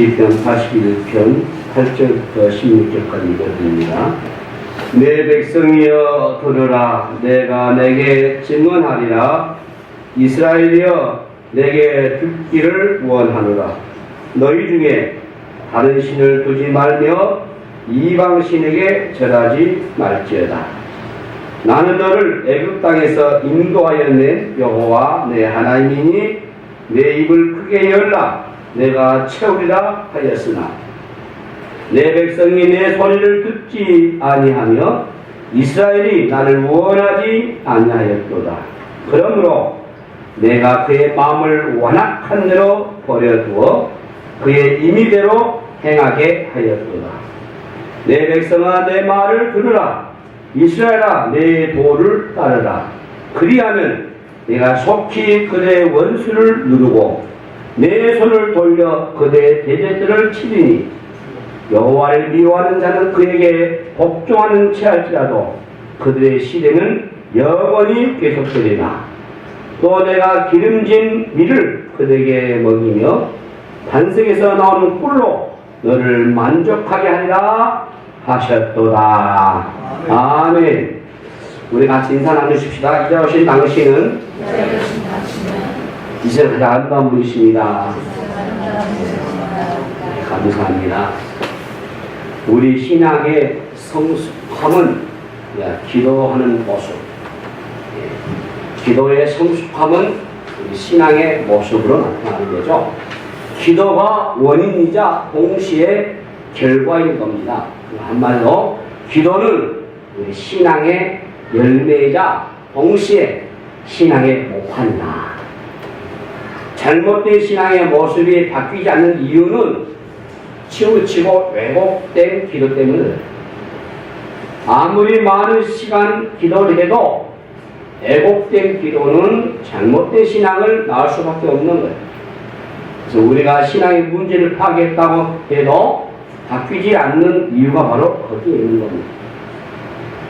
시편 81편 8절부터 16절까지 읽어드립니다. 내 백성이여 들으라. 내가 내게 증언하리라. 이스라엘이여 내게 듣기를 원하노라. 너희 중에 다른 신을 두지 말며 이방 신에게 절하지 말지어다. 나는 너를 애굽 땅에서 인도하여 낸 여호와 내 하나님이니 내 입을 크게 열라. 내가 채우리라 하였으나 내 백성이 내 소리를 듣지 아니하며 이스라엘이 나를 원하지 아니하였도다. 그러므로 내가 그의 마음을 완악한 대로 버려두어 그의 임의대로 행하게 하였도다. 내 백성아 내 말을 들으라. 이스라엘아 내 도를 따르라. 그리하면 내가 속히 그대의 원수를 누르고 내 손을 돌려 그대의 대적들을 치리니 여호와를 미워하는 자는 그에게 복종하는 체할지라도 그들의 시대는 영원히 계속되리라. 또 내가 기름진 밀을 그들에게 먹이며 반석에서 나오는 꿀로 너를 만족하게 하리라 하셨도다. 아멘. 우리 같이 인사 나누십시다. 이제 오신 당신은 이제 가장 아름다운 분이십니다. 감사합니다. 우리 신앙의 성숙함은 기도하는 모습, 기도의 성숙함은 우리 신앙의 모습으로 나타나는 거죠. 기도가 원인이자 동시에 결과인 겁니다. 한마디로 기도는 우리 신앙의 열매이자 동시에 신앙의 모판이다. 잘못된 신앙의 모습이 바뀌지 않는 이유는 치우치고 왜곡된 기도 때문에 아무리 많은 시간 기도를 해도 왜곡된 기도는 잘못된 신앙을 낳을 수밖에 없는 거예요. 그래서 우리가 신앙의 문제를 파악했다고 해도 바뀌지 않는 이유가 바로 거기에 있는 겁니다.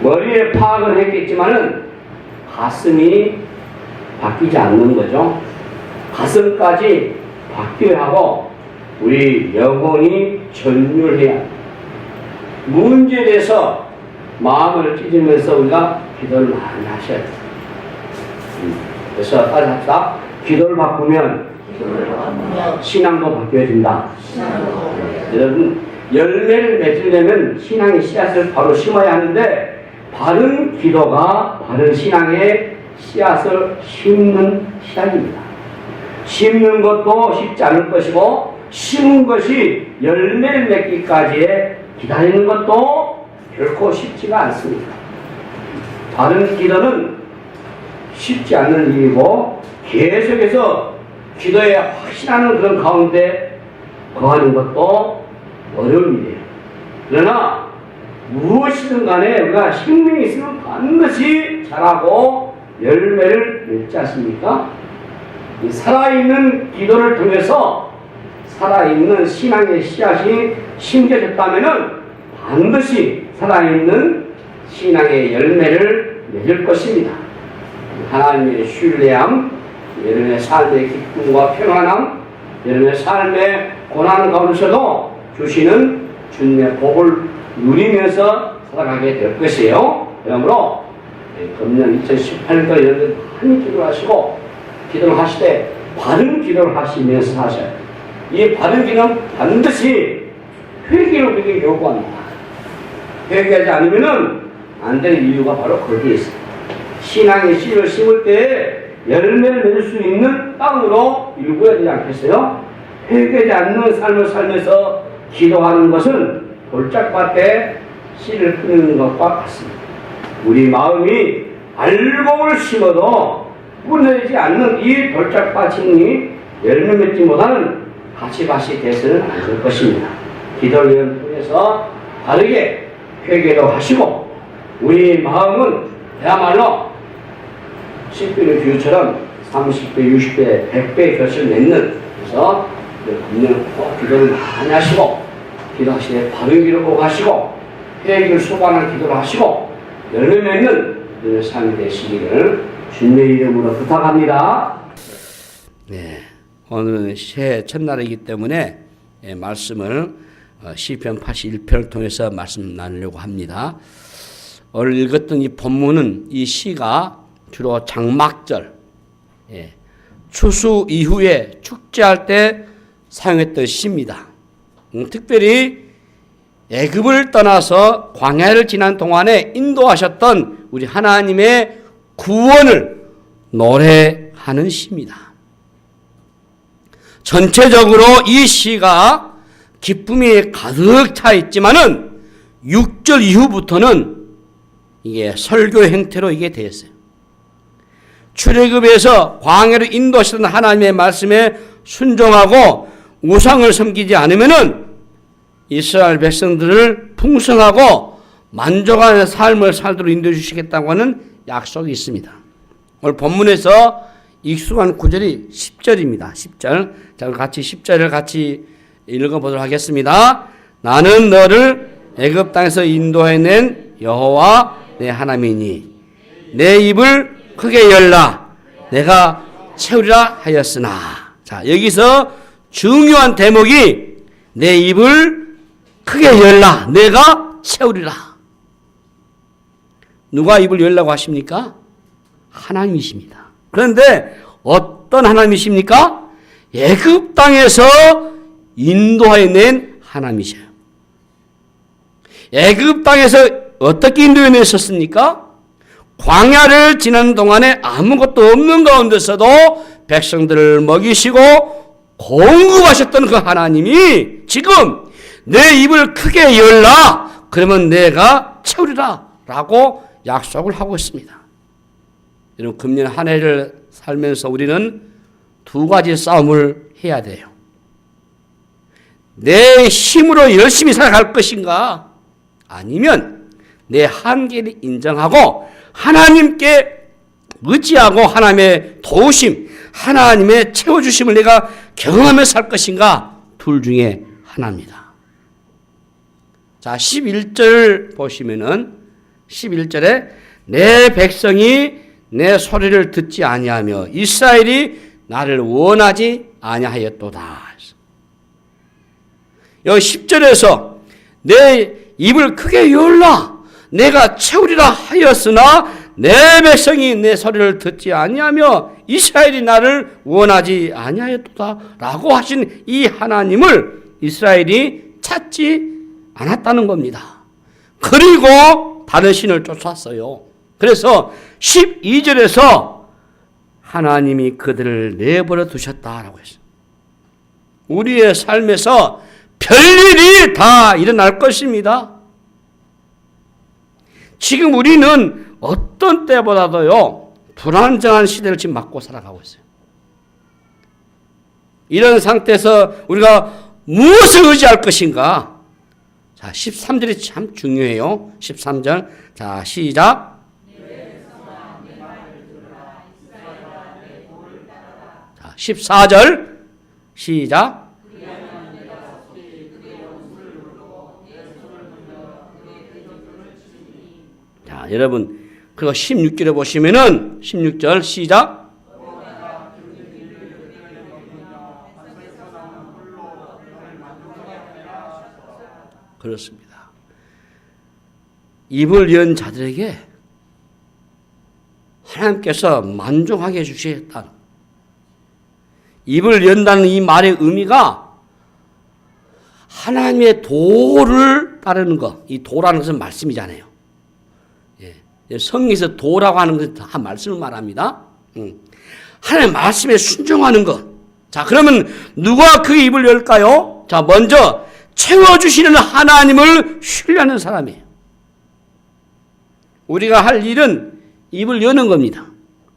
머리에 파악을 했겠지만은 가슴이 바뀌지 않는 거죠. 가슴까지 바뀌어야 하고 우리 영혼이 전율해야 문제에 대해서 마음을 찢으면서 우리가 기도를 많이 하셔야 돼요. 그래서 빨리 합시다. 기도를 바꾸면 신앙도 바뀌어진다. 여러분 열매를 맺으려면 신앙의 씨앗을 바로 심어야 하는데 바른 기도가 바른 신앙의 씨앗을 심는 시작입니다. 심는 것도 쉽지 않을 것이고 심은 것이 열매를 맺기까지에 기다리는 것도 결코 쉽지가 않습니다. 바른 기도는 쉽지 않는 일이고 계속해서 기도에 확신하는 그런 가운데 거하는 것도 어려운 일이에요. 그러나 무엇이든 간에 우리가 생명이 있으면 반드시 자라고 열매를 맺지 않습니까? 이 살아있는 기도를 통해서 살아있는 신앙의 씨앗이 심겨졌다면 반드시 살아있는 신앙의 열매를 맺을 것입니다. 하나님의 신뢰함, 여러분의 삶의 기쁨과 평안함, 여러분의 삶의 고난 가운데서도 주시는 주님의 복을 누리면서 살아가게 될 것이에요. 그러므로 금년 2018년도 여러분 많이 기도하시고 기도를 하시되 바른 기도를 하시면서 하셔야 돼요. 이 바른 기도는 반드시 회개를 우리에게 요구합니다. 회개하지 않으면 안 되는 이유가 바로 거기에 있어요. 신앙의 씨를 심을 때 열매를 맺을 수 있는 땅으로 일구어야 되지 않겠어요? 회개하지 않는 삶을 살면서 기도하는 것은 돌짝밭에 씨를 뿌리는 것과 같습니다. 우리 마음이 알곡을 심어도 뿌려지지 않는 이 돌짝밭이 열매 맺지 못하는 가시밭이 되서는 안 될 것입니다. 기도를 통해서 바르게 회개도 하시고 우리 마음은 그야말로 10배의 비유처럼 30배, 60배, 100배의 결실을 맺는 그래서 금년 꼭 기도를 많이 하시고 기도하시되 바른 길을 꼭 하시고 회개를 수고하는 기도를 하시고 열매 맺는 너의 삶이 되시기를 주님의 이름으로 부탁합니다. 네, 오늘은 새해 첫날이기 때문에 말씀을 시편 81편을 통해서 말씀 나누려고 합니다. 오늘 읽었던 이 본문은 이 시가 주로 장막절, 추수 이후에 축제할 때 사용했던 시입니다. 특별히 애굽을 떠나서 광야를 지난 동안에 인도하셨던 우리 하나님의 구원을 노래하는 시입니다. 전체적으로 이 시가 기쁨이 가득 차 있지만은 6절 이후부터는 이게 설교 형태로 이게 되었어요. 출애굽에서 광야로 인도하시던 하나님의 말씀에 순종하고 우상을 섬기지 않으면은 이스라엘 백성들을 풍성하고 만족하는 삶을 살도록 인도해 주시겠다고 하는 약속이 있습니다. 오늘 본문에서 익숙한 구절이 10절입니다. 10절. 자, 같이 10절을 같이 읽어보도록 하겠습니다. 나는 너를 애굽 땅에서 인도해낸 여호와 내 하나님이니 내 입을 크게 열라 내가 채우리라 하였으나. 자, 여기서 중요한 대목이 내 입을 크게 열라 내가 채우리라. 누가 입을 열라고 하십니까? 하나님이십니다. 그런데 어떤 하나님이십니까? 애굽 땅에서 인도하여 낸 하나님이셔요. 애굽 땅에서 어떻게 인도해 냈었습니까? 광야를 지나는 동안에 아무것도 없는 가운데서도 백성들을 먹이시고 공급하셨던 그 하나님이 지금 내 입을 크게 열라 그러면 내가 채우리라 라고 약속을 하고 있습니다. 여러분, 금년 한 해를 살면서 우리는 두 가지 싸움을 해야 돼요. 내 힘으로 열심히 살아갈 것인가, 아니면 내 한계를 인정하고 하나님께 의지하고 하나님의 도우심, 하나님의 채워주심을 내가 경험하며 살 것인가, 둘 중에 하나입니다. 자, 11절 보시면은 11절에 내 백성이 내 소리를 듣지 아니하며 이스라엘이 나를 원하지 아니하였도다. 여기 10절에서 내 입을 크게 열라 내가 채우리라 하였으나 내 백성이 내 소리를 듣지 아니하며 이스라엘이 나를 원하지 아니하였도다 라고 하신 이 하나님을 이스라엘이 찾지 않았다는 겁니다. 그리고 다른 신을 쫓았어요. 그래서 12절에서 하나님이 그들을 내버려 두셨다라고 했어요. 우리의 삶에서 별일이 다 일어날 것입니다. 지금 우리는 어떤 때보다도요 불안정한 시대를 지금 맞고 살아가고 있어요. 이런 상태에서 우리가 무엇을 의지할 것인가? 자, 13절이 참 중요해요. 13절. 자, 시작. 자, 14절. 시작. 자, 여러분, 그리고 16절에 보시면은 16절 시작. 그렇습니다. 입을 연 자들에게 하나님께서 만족하게 해주시겠다. 입을 연다는 이 말의 의미가 하나님의 도를 따르는 것. 이 도라는 것은 말씀이잖아요. 성경에서 도라고 하는 것은 다 말씀을 말합니다. 하나님의 말씀에 순종하는 것. 자, 그러면 누가 그 입을 열까요? 자, 먼저 채워주시는 하나님을 신뢰하는 사람이에요. 우리가 할 일은 입을 여는 겁니다.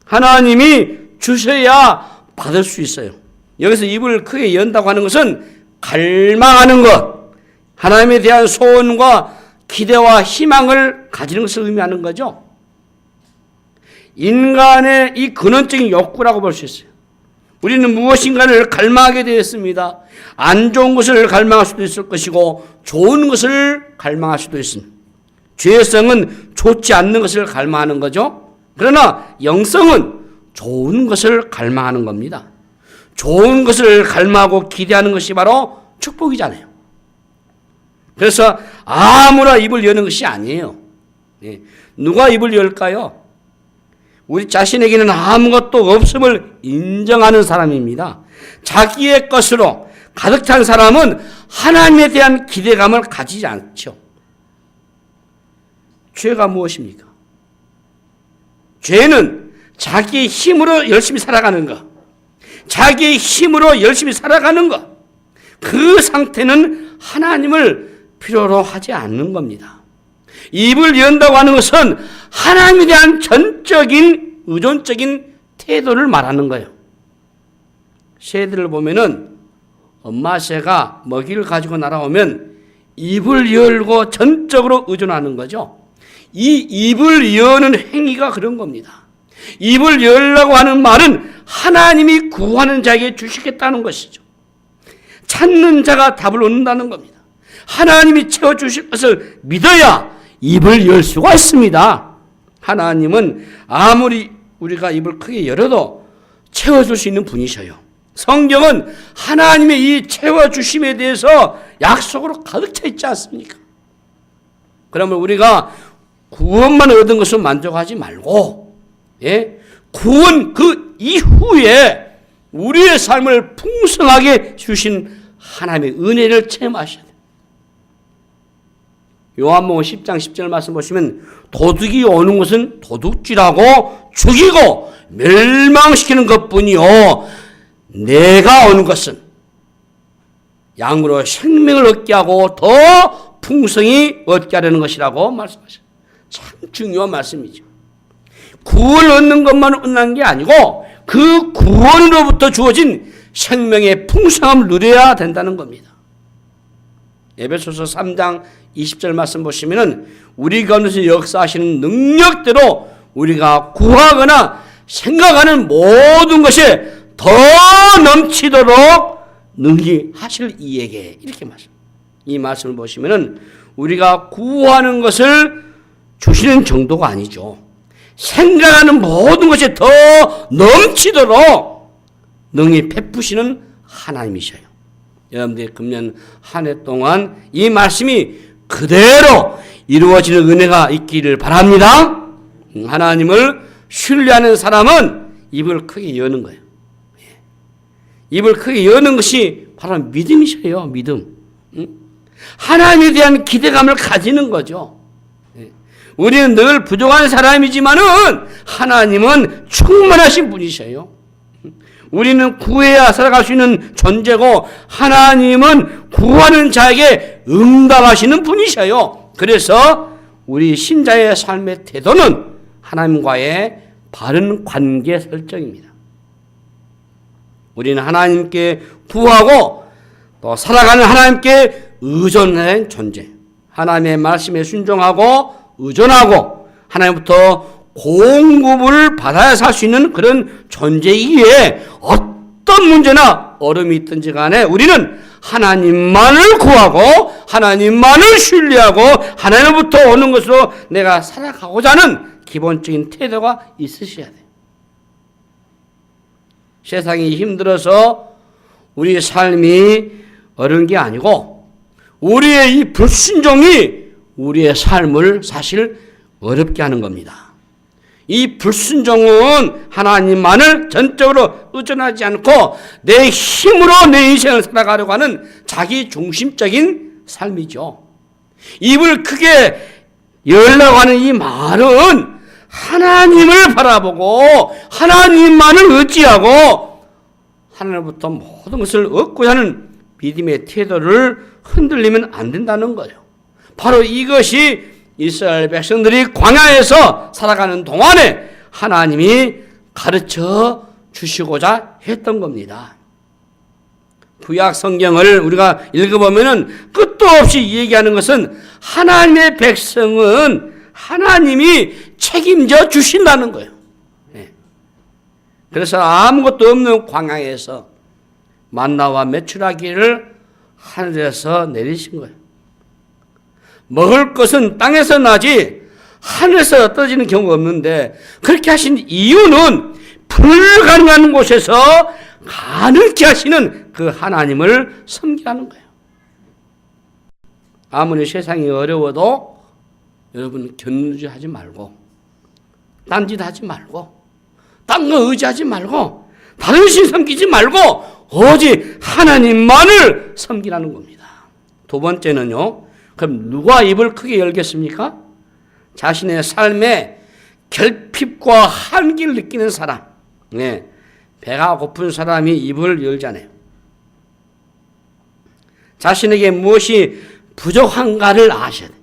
하나님이 주셔야 받을 수 있어요. 여기서 입을 크게 연다고 하는 것은 갈망하는 것, 하나님에 대한 소원과 기대와 희망을 가지는 것을 의미하는 거죠. 인간의 이 근원적인 욕구라고 볼 수 있어요. 우리는 무엇인가를 갈망하게 되었습니다. 안 좋은 것을 갈망할 수도 있을 것이고 좋은 것을 갈망할 수도 있습니다. 죄성은 좋지 않는 것을 갈망하는 거죠. 그러나 영성은 좋은 것을 갈망하는 겁니다. 좋은 것을 갈망하고 기대하는 것이 바로 축복이잖아요. 그래서 아무나 입을 여는 것이 아니에요. 누가 입을 열까요? 우리 자신에게는 아무것도 없음을 인정하는 사람입니다. 자기의 것으로 가득 찬 사람은 하나님에 대한 기대감을 가지지 않죠. 죄가 무엇입니까? 죄는 자기의 힘으로 열심히 살아가는 것, 자기의 힘으로 열심히 살아가는 것, 그 상태는 하나님을 필요로 하지 않는 겁니다. 입을 연다고 하는 것은 하나님에 대한 전적인 의존적인 태도를 말하는 거예요. 새들을 보면은 엄마 새가 먹이를 가지고 날아오면 입을 열고 전적으로 의존하는 거죠. 이 입을 여는 행위가 그런 겁니다. 입을 열라고 하는 말은 하나님이 구하는 자에게 주시겠다는 것이죠. 찾는 자가 답을 얻는다는 겁니다. 하나님이 채워주실 것을 믿어야 입을 열 수가 있습니다. 하나님은 아무리 우리가 입을 크게 열어도 채워줄 수 있는 분이셔요. 성경은 하나님의 이 채워주심에 대해서 약속으로 가득 차 있지 않습니까? 그러면 우리가 구원만 얻은 것은 만족하지 말고, 구원 그 이후에 우리의 삶을 풍성하게 주신 하나님의 은혜를 체험하셔야 돼요. 요한복음 10장 10절 말씀 보시면 도둑이 오는 것은 도둑질하고 죽이고 멸망시키는 것뿐이요 내가 오는 것은 양으로 생명을 얻게 하고 더 풍성히 얻게 하려는 것이라고 말씀하셨어요. 참 중요한 말씀이죠. 구원을 얻는 것만 끝난 게 아니고 그 구원으로부터 주어진 생명의 풍성함을 누려야 된다는 겁니다. 에베소서 3장 20절 말씀 보시면은 우리 가운데서 역사하시는 능력대로 우리가 구하거나 생각하는 모든 것이 더 넘치도록 능히 하실 이에게 이렇게 말씀. 이 말씀을 보시면은 우리가 구하는 것을 주시는 정도가 아니죠. 생각하는 모든 것이 더 넘치도록 능히 베푸시는 하나님이셔요. 여러분들의 금년 한 해 동안 이 말씀이 그대로 이루어지는 은혜가 있기를 바랍니다. 하나님을 신뢰하는 사람은 입을 크게 여는 거예요. 입을 크게 여는 것이 바로 믿음이셔요. 믿음. 하나님에 대한 기대감을 가지는 거죠. 우리는 늘 부족한 사람이지만은 하나님은 충만하신 분이셔요. 우리는 구해야 살아갈 수 있는 존재고 하나님은 구하는 자에게 응답하시는 분이셔요. 그래서 우리 신자의 삶의 태도는 하나님과의 바른 관계 설정입니다. 우리는 하나님께 구하고 또 살아가는 하나님께 의존하는 존재, 하나님의 말씀에 순종하고 의존하고 하나님부터 공급을 받아야 살 수 있는 그런 존재이기에 어떤 문제나 어려움이 있든지 간에 우리는 하나님만을 구하고 하나님만을 신뢰하고 하나님부터 오는 것으로 내가 살아가고자 하는 기본적인 태도가 있으셔야 돼요. 세상이 힘들어서 우리의 삶이 어려운 게 아니고 우리의 이 불순종이 우리의 삶을 사실 어렵게 하는 겁니다. 이 불순종은 하나님만을 전적으로 의존하지 않고 내 힘으로 내 인생을 살아가려고 하는 자기 중심적인 삶이죠. 입을 크게 열라고 하는 이 말은 하나님을 바라보고 하나님만을 의지하고 하나님부터 모든 것을 얻고자 하는 믿음의 태도를 흔들리면 안 된다는 거예요. 바로 이것이 이스라엘 백성들이 광야에서 살아가는 동안에 하나님이 가르쳐 주시고자 했던 겁니다. 구약 성경을 우리가 읽어보면 끝도 없이 얘기하는 것은 하나님의 백성은 하나님이 책임져 주신다는 거예요. 그래서 아무것도 없는 광야에서 만나와 메추라기를 하늘에서 내리신 거예요. 먹을 것은 땅에서 나지 하늘에서 떨어지는 경우가 없는데 그렇게 하신 이유는 불가능한 곳에서 가능케 하시는 그 하나님을 섬기라는 거예요. 아무리 세상이 어려워도 여러분 견주하지 말고 딴짓하지 말고 딴 거 의지하지 말고 다른 신 섬기지 말고 오직 하나님만을 섬기라는 겁니다. 두 번째는요. 그럼 누가 입을 크게 열겠습니까? 자신의 삶에 결핍과 한기를 느끼는 사람. 네. 배가 고픈 사람이 입을 열잖아요. 자신에게 무엇이 부족한가를 아셔야 돼요.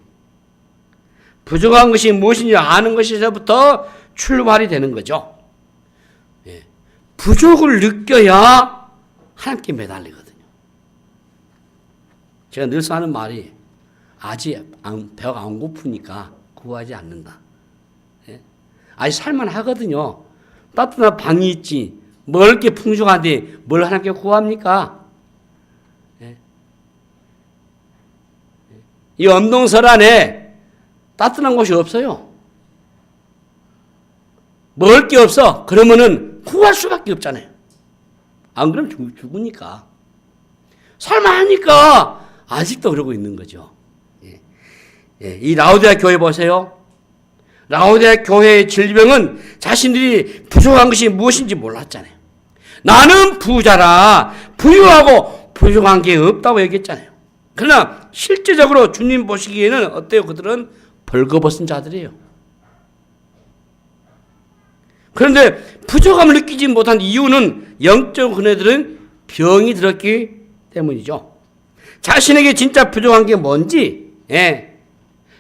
부족한 것이 무엇인지 아는 것에서부터 출발이 되는 거죠. 예. 부족을 느껴야 하나님께 매달리거든요. 제가 늘상 하는 말이 아직 배가 안 고프니까 구하지 않는다. 예. 아직 살만하거든요. 따뜻한 방이 있지. 먹을 게 풍족한데 뭘 하나님께 구합니까? 예. 이 엄동설 안에 따뜻한 곳이 없어요. 먹을 게 없어. 그러면은 구할 수밖에 없잖아요. 안 그러면 죽으니까. 살만하니까 아직도 그러고 있는 거죠. 이 라오디아 교회 보세요. 라오디아 교회의 질병은 자신들이 부족한 것이 무엇인지 몰랐잖아요. 나는 부자라 부유하고 부족한 게 없다고 얘기했잖아요. 그러나 실제적으로 주님 보시기에는 어때요? 그들은 벌거벗은 자들이에요. 그런데 부족함을 느끼지 못한 이유는 영적 그네들은 병이 들었기 때문이죠. 자신에게 진짜 부족한 게 뭔지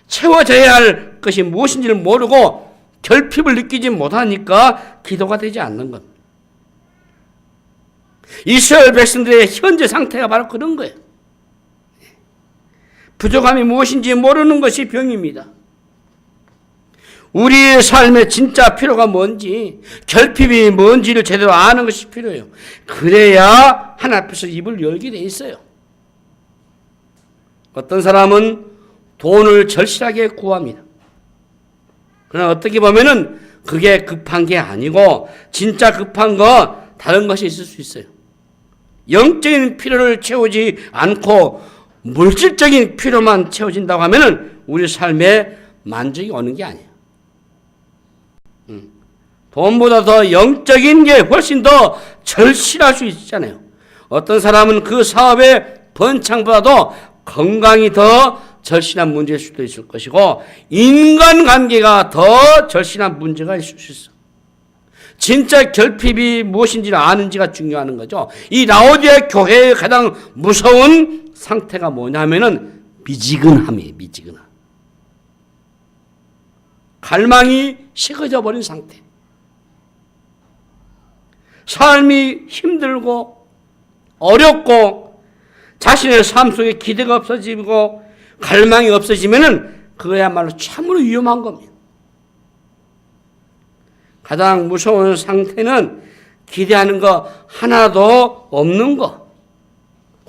채워져야 할 것이 무엇인지를 모르고 결핍을 느끼지 못하니까 기도가 되지 않는 것. 이스라엘 백성들의 현재 상태가 바로 그런 거예요. 부족함이 무엇인지 모르는 것이 병입니다. 우리의 삶에 진짜 필요가 뭔지, 결핍이 뭔지를 제대로 아는 것이 필요해요. 그래야 하나님 앞에서 입을 열게 돼 있어요. 어떤 사람은 돈을 절실하게 구합니다. 그러나 어떻게 보면은 그게 급한 게 아니고 진짜 급한 거 다른 것이 있을 수 있어요. 영적인 필요를 채우지 않고 물질적인 필요만 채워진다고 하면은 우리 삶에 만족이 오는 게 아니에요. 돈보다 더 영적인 게 훨씬 더 절실할 수 있잖아요. 어떤 사람은 그 사업의 번창보다도 건강이 더 절실한 문제일 수도 있을 것이고 인간관계가 더 절실한 문제가 있을 수 있어. 진짜 결핍이 무엇인지를 아는지가 중요한 거죠. 이 라오디아 교회의 가장 무서운 상태가 뭐냐면은 미지근함이에요. 미지근함. 갈망이 식어져 버린 상태. 삶이 힘들고 어렵고 자신의 삶 속에 기대가 없어지고 갈망이 없어지면은 그거야말로 참으로 위험한 겁니다. 가장 무서운 상태는 기대하는 거 하나도 없는 거.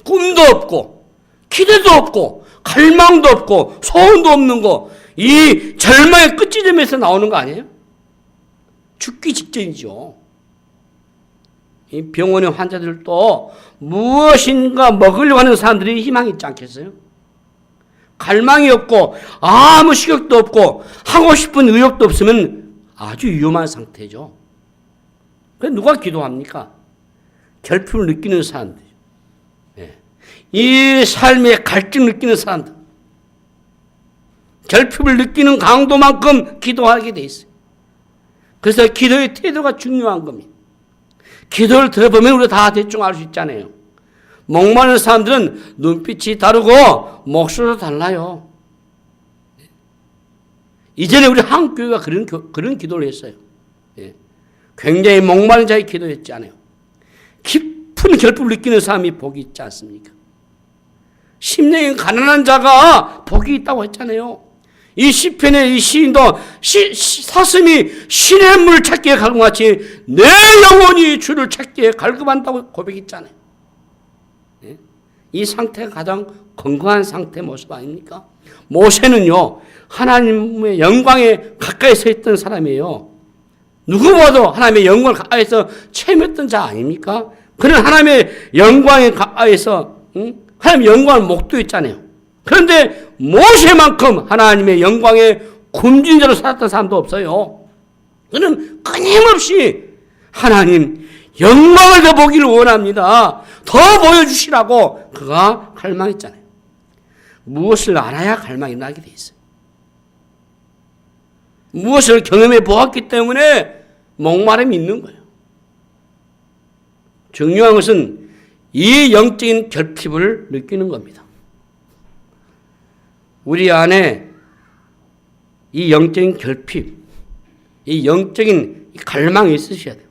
꿈도 없고 기대도 없고 갈망도 없고 소원도 없는 거. 이 절망의 끝지점에서 나오는 거 아니에요? 죽기 직전이죠. 이 병원의 환자들도 무엇인가 먹으려고 하는 사람들이 희망이 있지 않겠어요? 갈망이 없고 아무 식욕도 없고 하고 싶은 의욕도 없으면 아주 위험한 상태죠. 그래서 누가 기도합니까? 결핍을 느끼는 사람들. 이 삶에 갈증 느끼는 사람들. 결핍을 느끼는 강도만큼 기도하게 돼 있어요. 그래서 기도의 태도가 중요한 겁니다. 기도를 들어보면 우리가 다 대충 알 수 있잖아요. 목마른 사람들은 눈빛이 다르고 목소리도 달라요. 이전에 우리 한국 교회가 그런 기도를 했어요. 굉장히 목마른 자의 기도했잖아요. 깊은 결핍을 느끼는 사람이 복이 있지 않습니까? 심령이 가난한 자가 복이 있다고 했잖아요. 이 시편의 이 시인도 사슴이 신의 물 찾기에 갈급같이 내 영혼이 주를 찾기에 갈급한다고 고백했잖아요. 이 상태가 가장 건강한 상태의 모습 아닙니까? 모세는요, 하나님의 영광에 가까이 서 있던 사람이에요. 누구보다도 하나님의 영광을 가까이서 체험했던 자 아닙니까? 그는 하나님의 영광에 가까이서 하나님의 영광을 목도했잖아요. 그런데 모세만큼 하나님의 영광의 굶주린 자로 살았던 사람도 없어요. 그는 끊임없이 하나님 영광을 더 보기를 원합니다. 더 보여주시라고 그가 갈망했잖아요. 무엇을 알아야 갈망이 나게 돼 있어요. 무엇을 경험해 보았기 때문에 목마름이 있는 거예요. 중요한 것은 이 영적인 결핍을 느끼는 겁니다. 우리 안에 이 영적인 결핍, 이 영적인 갈망이 있으셔야 돼요.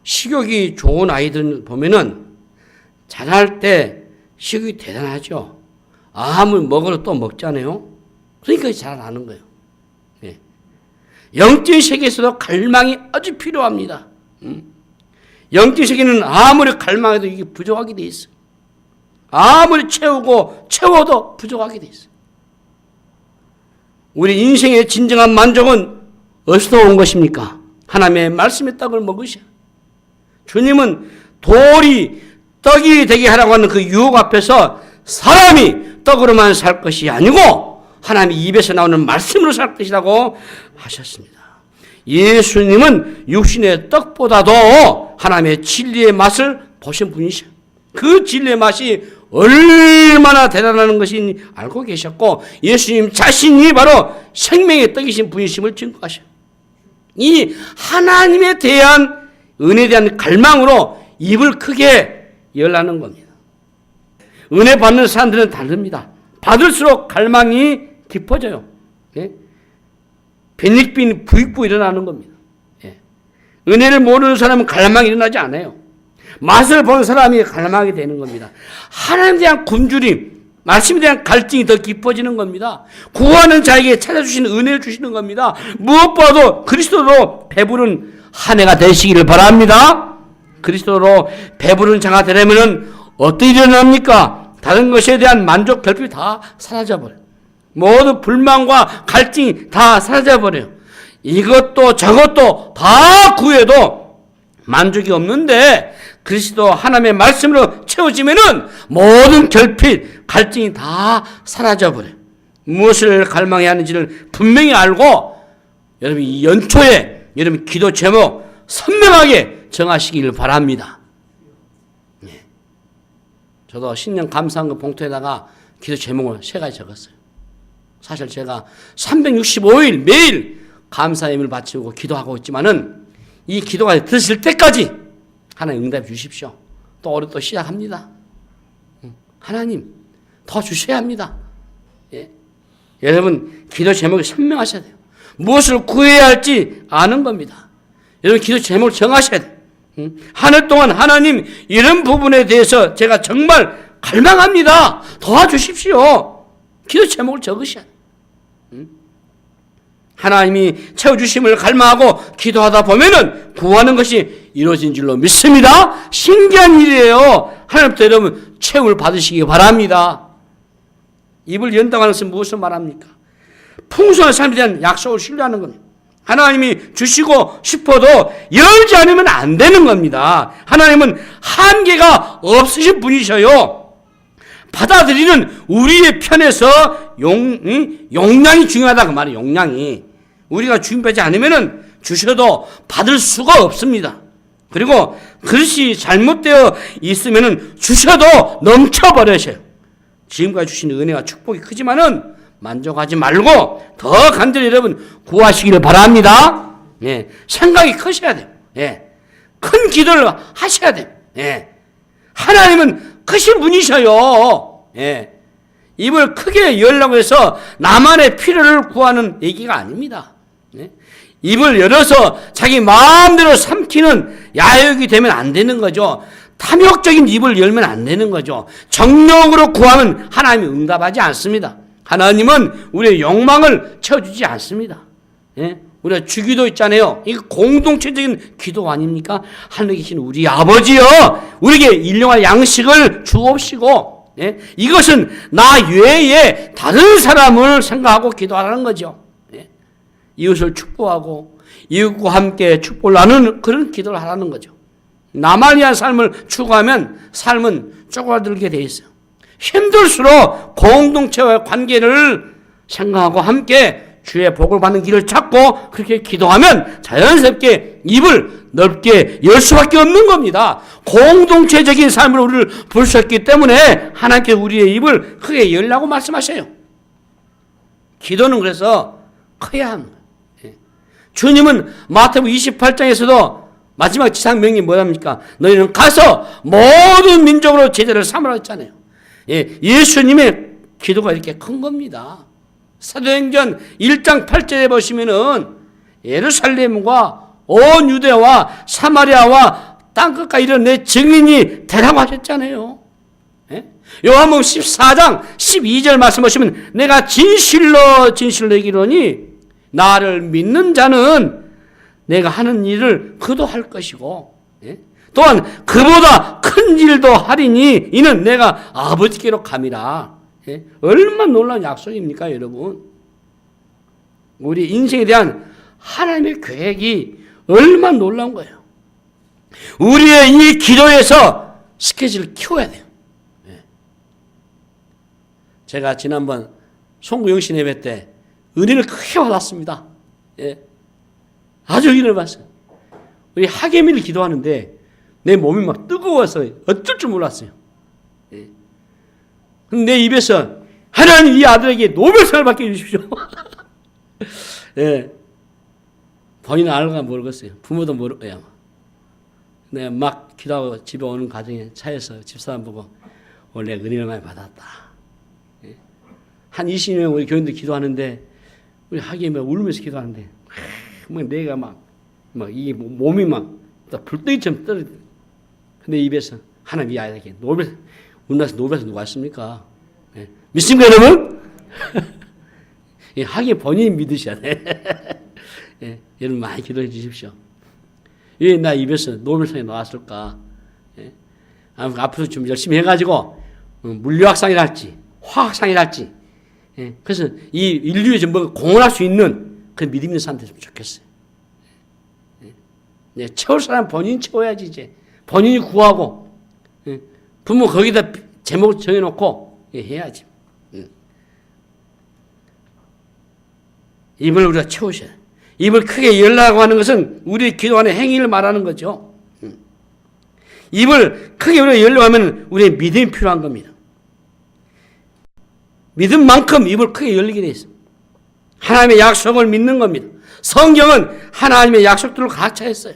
식욕이 좋은 아이들 보면은 자랄 때 식욕이 대단하죠. 아무리 먹어도 또 먹잖아요. 그러니까 자라나는 거예요. 네. 영적인 세계에서도 갈망이 아주 필요합니다. 영적인 세계는 아무리 갈망해도 이게 부족하게 돼 있어요. 아무리 채워도 부족하게 돼 있어요. 우리 인생의 진정한 만족은 어디서 온 것입니까? 하나님의 말씀의 떡을 먹으셔. 주님은 돌이 떡이 되게 하라고 하는 그 유혹 앞에서 사람이 떡으로만 살 것이 아니고 하나님의 입에서 나오는 말씀으로 살 것이라고 하셨습니다. 예수님은 육신의 떡보다도 하나님의 진리의 맛을 보신 분이셔. 그 진리의 맛이 얼마나 대단한 것인지 알고 계셨고 예수님 자신이 바로 생명의 떡이신 분이심을 증거하셔. 이 하나님에 대한 은혜에 대한 갈망으로 입을 크게 열라는 겁니다. 은혜 받는 사람들은 다릅니다. 받을수록 갈망이 깊어져요. 예? 빈익빈 부익부 일어나는 겁니다. 예. 은혜를 모르는 사람은 갈망이 일어나지 않아요. 맛을 본 사람이 갈망이 되는 겁니다. 하나님에 대한 굶주림, 말씀에 대한 갈증이 더 깊어지는 겁니다. 구하는 자에게 찾아주시는 은혜를 주시는 겁니다. 무엇보다도 그리스도로 배부른 한 해가 되시기를 바랍니다. 그리스도로 배부른 자가 되려면 어떤 일이 일어납니까? 다른 것에 대한 만족, 결핍이 다 사라져버려요. 모든 불만과 갈증이 다 사라져버려요. 이것도 저것도 다 구해도 만족이 없는데 그리스도 하나님의 말씀으로 채워지면은 모든 결핍, 갈증이 다 사라져버려요. 무엇을 갈망해야 하는지를 분명히 알고 여러분 이 연초에 여러분 기도 제목 선명하게 정하시기를 바랍니다. 네. 저도 신년 감사한금 봉투에다가 기도 제목을 3가지 적었어요. 사실 제가 365일 매일 감사 예물을 바치고 기도하고 있지만은 이 기도가 드실 때까지 하나님 응답해 주십시오. 또 올해 또 시작합니다. 하나님 더 주셔야 합니다. 예. 여러분 기도 제목이 선명하셔야 돼요. 무엇을 구해야 할지 아는 겁니다. 여러분 기도 제목을 정하셔야 돼요. 한 해 동안 하나님 이런 부분에 대해서 제가 정말 갈망합니다. 도와주십시오. 기도 제목을 적으셔야 돼요. 하나님이 채워주심을 갈망하고 기도하다 보면은 구하는 것이 이루어진 줄로 믿습니다. 신기한 일이에요. 하나님부터 여러분 채움을 받으시기 바랍니다. 입을 연다고 하는 것은 무엇을 말합니까? 풍성한 삶에 대한 약속을 신뢰하는 겁니다. 하나님이 주시고 싶어도 열지 않으면 안 되는 겁니다. 하나님은 한계가 없으신 분이셔요. 받아들이는 우리의 편에서 용량이 중요하다 그 말이에요. 용량이 우리가 준비하지 않으면 주셔도 받을 수가 없습니다. 그리고 그릇이 잘못되어 있으면 주셔도 넘쳐버려셔요. 지금까지 주신 은혜와 축복이 크지만은 만족하지 말고 더 간절히 여러분 구하시기를 바랍니다. 예, 생각이 크셔야 돼요. 예, 큰 기도를 하셔야 돼요. 예, 하나님은 크신 분이셔요. 예, 입을 크게 열라고 해서 나만의 필요를 구하는 얘기가 아닙니다. 예, 입을 열어서 자기 마음대로 삼키는 야욕이 되면 안 되는 거죠. 탐욕적인 입을 열면 안 되는 거죠. 정욕으로 구하면 하나님이 응답하지 않습니다. 하나님은 우리의 욕망을 채워주지 않습니다. 예? 우리가 주기도 있잖아요. 이거 공동체적인 기도 아닙니까? 하늘에 계신 우리 아버지여 우리에게 일용할 양식을 주옵시고 예? 이것은 나 외에 다른 사람을 생각하고 기도하라는 거죠. 예? 이웃을 축복하고 이웃과 함께 축복을 나누는 그런 기도를 하라는 거죠. 나만 위한 삶을 추구하면 삶은 쪼그라들게 돼 있어요. 힘들수록 공동체와의 관계를 생각하고 함께 주의 복을 받는 길을 찾고 그렇게 기도하면 자연스럽게 입을 넓게 열 수밖에 없는 겁니다. 공동체적인 삶으로 우리를 부르셨기 때문에 하나님께서 우리의 입을 크게 열라고 말씀하셔요. 기도는 그래서 커야 합니다. 주님은 마태복음 28장에서도 마지막 지상 명령이 뭐랍니까? 너희는 가서 모든 민족으로 제자를 삼으라 했잖아요. 예수님의 기도가 이렇게 큰 겁니다. 사도행전 1장 8절에 보시면은 예루살렘과 온 유대와 사마리아와 땅끝까지 이런 내 증인이 되라고 하셨잖아요. 요한복음 14장 12절 말씀 보시면 내가 진실로 진실로 얘기하노니 나를 믿는 자는 내가 하는 일을 그도 할 것이고 또한 그보다 큰 일도 하리니 이는 내가 아버지께로 감이라. 얼마나 놀라운 약속입니까, 여러분? 우리 인생에 대한 하나님의 계획이 얼마나 놀라운 거예요. 우리의 이 기도에서 스케줄을 키워야 돼요. 제가 지난번 송구영신 예배 때 은혜를 크게 받았습니다. 아주 은혜를 받았어요. 우리 하계미를 기도하는데 내 몸이 막 뜨거워서 어쩔 줄 몰랐어요. 근데 내 입에서 하나님 이 아들에게 노벨상을 받게 해주십시오. 본인은 알까 모르겠어요. 부모도 모를 거야. 내가 막 기도하고 집에 오는 과정에 차에서 집사람 보고 원래 은혜를 많이 받았다. 한 20년 우리 교인들 기도하는데 우리 하기에 울면서 기도하는데 내가 막 이 몸이 막 불덩이처럼 떨어져. 근데 입에서 하나님 이 아이에게 노벨 우리나라에서 노벨상 누가 했습니까? 믿습니까 여러분? 하기 본인이 믿으셔야 돼. 여러분 많이 기도해 주십시오. 왜 나 입에서 노벨상이 나왔을까? 앞으로 좀 열심히 해가지고 물리학상이랄지 화학상이랄지 그래서 이 인류에 좀 뭔가 공헌할 수 있는 그 믿음 있는 사람 됐으면 좋겠어요. 채울 사람 본인이 채워야지 이제. 본인이 구하고 부모 거기다 제목을 정해놓고 해야지. 입을 우리가 채우셔야 돼요. 입을 크게 열라고 하는 것은 우리의 기도하는 행위를 말하는 거죠. 입을 크게 우리가 열려고 하면 우리의 믿음이 필요한 겁니다. 믿음만큼 입을 크게 열리게 돼 있어요. 하나님의 약속을 믿는 겁니다. 성경은 하나님의 약속들을 가차했어요.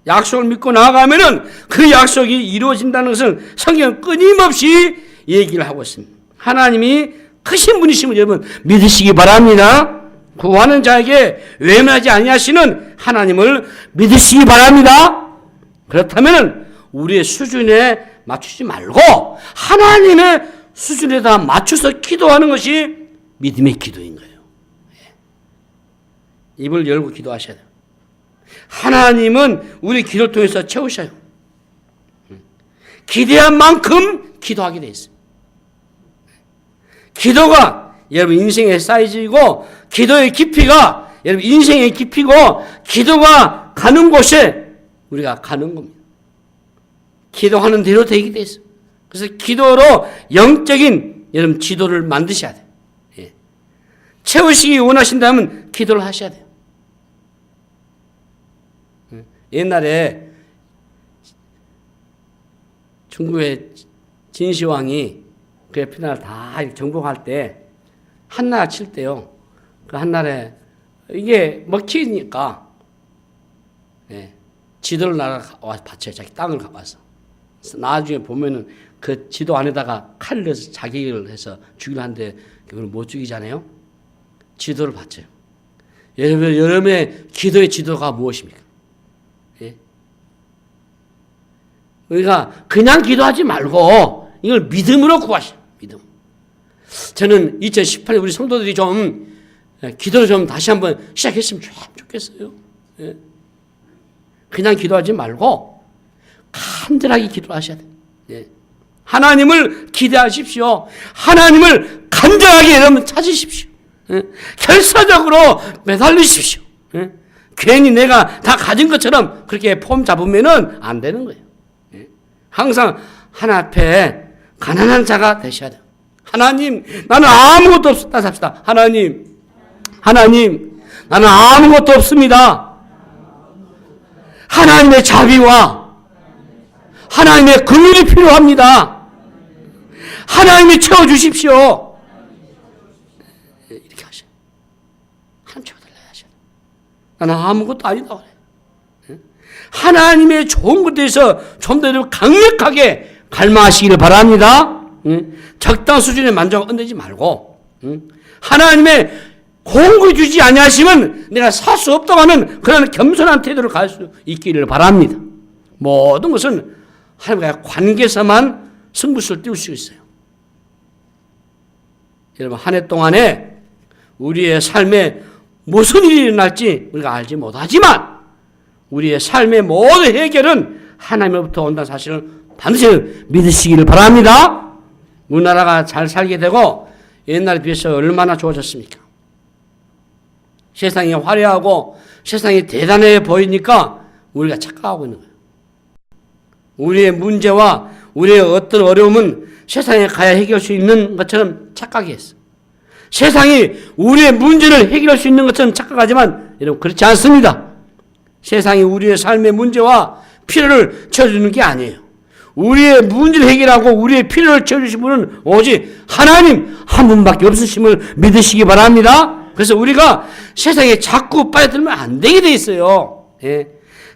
약속을 믿고 나아가면은 그 약속이 이루어진다는 것을 성경은 끊임없이 얘기를 하고 있습니다. 하나님이 크신 분이심을 여러분 믿으시기 바랍니다. 구하는 자에게 외면하지 아니하시는 하나님을 믿으시기 바랍니다. 그렇다면 우리의 수준에 맞추지 말고 하나님의 수준에다 맞춰서 기도하는 것이 믿음의 기도인 거예요. 입을 열고 기도하셔야 돼요. 하나님은 우리 기도를 통해서 채우셔요. 기대한 만큼 기도하게 돼 있어요. 기도가 여러분 인생의 사이즈이고 기도의 깊이가 여러분 인생의 깊이고 기도가 가는 곳에 우리가 가는 겁니다. 기도하는 대로 되게 돼 있어요. 그래서 기도로 영적인 여러분 지도를 만드셔야 돼요. 채우시기 원하신다면 기도를 하셔야 돼요. 옛날에 중국의 진시황이 그 옆나라 다 정복할 때 한나라 칠 때요. 그 한나라에 이게 먹히니까 지도를 와서 바쳐요. 자기 땅을 가봐서. 나중에 보면은 그 지도 안에다가 칼을 넣어서 자기를 해서 죽이려 하는데 그걸 못 죽이잖아요. 지도를 바쳐요. 여러분의 기도의 지도가 무엇입니까? 우리가 그냥 기도하지 말고 이걸 믿음으로 구하시오. 믿음. 저는 2018년 우리 성도들이 좀 기도를 좀 다시 한번 시작했으면 좋겠어요. 그냥 기도하지 말고 간절하게 기도하셔야 돼요. 하나님을 기대하십시오. 하나님을 간절하게 여러분 찾으십시오. 결사적으로 매달리십시오. 괜히 내가 다 가진 것처럼 그렇게 폼 잡으면은 안 되는 거예요. 항상 하나 앞에 가난한 자가 되셔야 돼요. 하나님, 나는 아무것도 없다 잡시다. 하나님, 나는 아무것도 없습니다. 하나님의 자비와 하나님의 긍휼이 필요합니다. 하나님이 채워주십시오. 이렇게 하셔요. 하나님 채워달라 하셔요. 나는 아무것도 아니다 그래. 하나님의 좋은 것에 대해서 좀 더 강력하게 갈망하시기를 바랍니다. 적당 수준의 만족을 얻지 말고 하나님의 공급해 주지 아니하시면 내가 살 수 없다고 하는 그런 겸손한 태도를 가질 수 있기를 바랍니다. 모든 것은 하나님과의 관계에서만 승부수를 띄울 수 있어요. 여러분, 한 해 동안에 우리의 삶에 무슨 일이 일어날지 우리가 알지 못하지만 우리의 삶의 모든 해결은 하나님으로부터 온다는 사실을 반드시 믿으시기를 바랍니다. 우리나라가 잘 살게 되고 옛날에 비해서 얼마나 좋아졌습니까? 세상이 화려하고 세상이 대단해 보이니까 우리가 착각하고 있는 거예요. 우리의 문제와 우리의 어떤 어려움은 세상에 가야 해결할 수 있는 것처럼 착각했어. 세상이 우리의 문제를 해결할 수 있는 것처럼 착각하지만 여러분, 그렇지 않습니다. 세상이 우리의 삶의 문제와 필요를 채워주는 게 아니에요. 우리의 문제를 해결하고 우리의 필요를 채워주신 분은 오직 하나님 한 분밖에 없으심을 믿으시기 바랍니다. 그래서 우리가 세상에 자꾸 빠져들면 안 되게 돼 있어요. 예.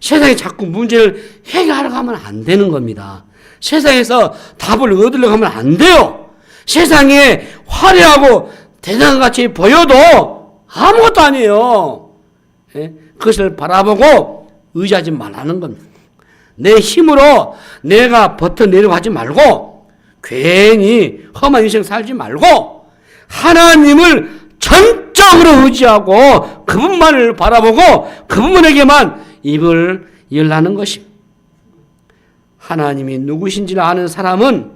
세상에 자꾸 문제를 해결하려고 하면 안 되는 겁니다. 세상에서 답을 얻으려고 하면 안 돼요. 세상에 화려하고 대단한 같이 보여도 아무것도 아니에요. 예? 그것을 바라보고 의지하지 말라는 겁니다. 내 힘으로 내가 버텨내려고 하지 말고 괜히 험한 인생 살지 말고 하나님을 전적으로 의지하고 그분만을 바라보고 그분에게만 입을 열라는 것입니다. 하나님이 누구신지를 아는 사람은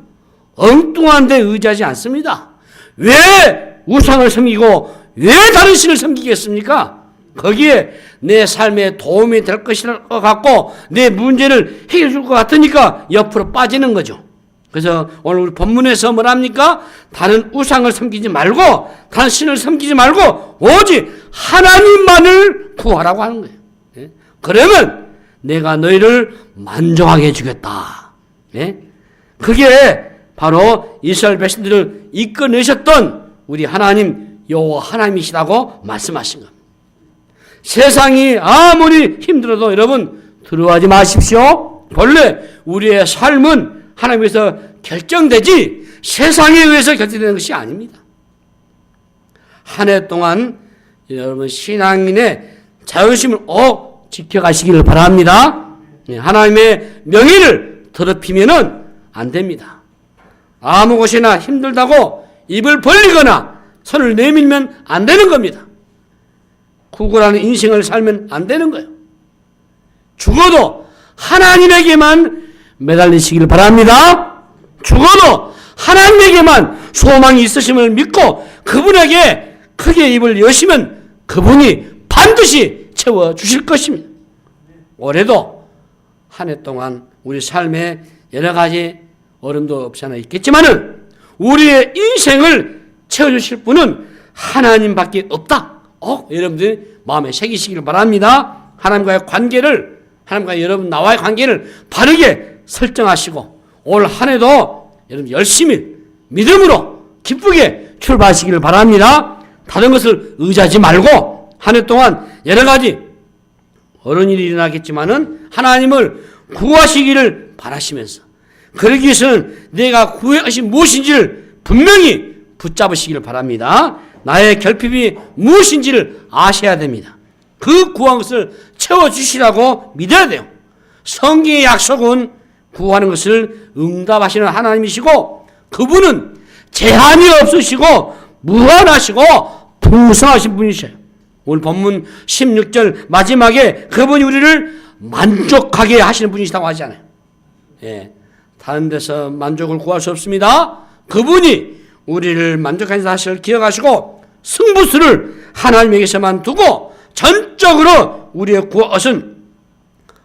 엉뚱한 데 의지하지 않습니다. 왜 우상을 섬기고 왜 다른 신을 섬기겠습니까? 거기에 내 삶에 도움이 될 것일 것 같고 내 문제를 해결해 줄 것 같으니까 옆으로 빠지는 거죠. 그래서 오늘 우리 본문에서 뭐랍니까? 다른 우상을 섬기지 말고 다른 신을 섬기지 말고 오직 하나님만을 구하라고 하는 거예요. 예? 그러면 내가 너희를 만족하게 해주겠다. 예? 그게 바로 이스라엘 백성들을 이끌어내셨던 우리 하나님 여호와 하나님이시라고 말씀하신 겁니다. 세상이 아무리 힘들어도 여러분 두려워하지 마십시오. 본래 우리의 삶은 하나님에서 결정되지 세상에 의해서 결정되는 것이 아닙니다. 한 해 동안 여러분 신앙인의 자존심을 지켜가시기를 바랍니다. 하나님의 명예를 더럽히면은 안 됩니다. 아무 것이나 힘들다고 입을 벌리거나 손을 내밀면 안 되는 겁니다. 구걸하는 인생을 살면 안 되는 거예요. 죽어도 하나님에게만 매달리시기를 바랍니다. 죽어도 하나님에게만 소망이 있으심을 믿고 그분에게 크게 입을 여시면 그분이 반드시 채워주실 것입니다. 올해도 한 해 동안 우리 삶에 여러 가지 어려움도 없지 않아 있겠지만은 우리의 인생을 채워주실 분은 하나님밖에 없다. 여러분들이 마음에 새기시길 바랍니다. 하나님과의 관계를, 하나님과 여러분 나와의 관계를 바르게 설정하시고 올 한 해도 여러분 열심히 믿음으로 기쁘게 출발하시기를 바랍니다. 다른 것을 의지하지 말고 한 해 동안 여러 가지 어려운 일이 일어나겠지만은 하나님을 구하시기를 바라시면서 그러기 위해서는 내가 구해야 하신 무엇인지를 분명히 붙잡으시기를 바랍니다. 나의 결핍이 무엇인지를 아셔야 됩니다. 그 구한 것을 채워주시라고 믿어야 돼요. 성경의 약속은 구하는 것을 응답하시는 하나님이시고 그분은 제한이 없으시고 무한하시고 풍성하신 분이셔요. 오늘 본문 16절 마지막에 그분이 우리를 만족하게 하시는 분이시다고 하잖아요. 예, 다른 데서 만족을 구할 수 없습니다. 그분이 우리를 만족하는 사실을 기억하시고 승부수를 하나님에게서만 두고 전적으로 우리의 구것은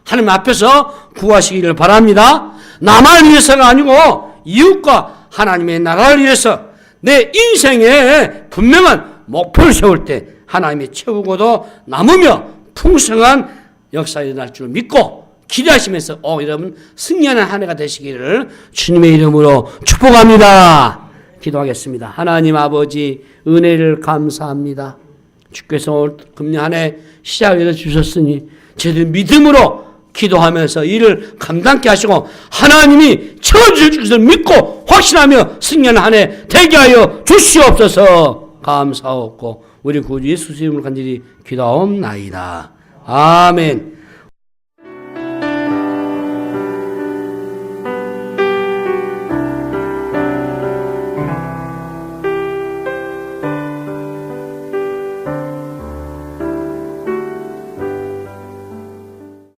하나님 앞에서 구하시기를 바랍니다. 나만 위해서가 아니고 이웃과 하나님의 나라를 위해서 내 인생에 분명한 목표를 세울 때 하나님이 채우고도 남으며 풍성한 역사가 일어날 줄 믿고 기대하시면서 여러분 승리하는 한 해가 되시기를 주님의 이름으로 축복합니다. 기도하겠습니다. 하나님 아버지 은혜를 감사합니다. 주께서 금년 한 해 시작을 주셨으니 저희들 믿음으로 기도하면서 이를 감당케 하시고 하나님이 채워주실 것을 믿고 확신하며 승리하는 한 해 되게 하여 주시옵소서. 감사하고 우리 구주 예수 이름으로 간절히 기도하옵나이다. 아멘.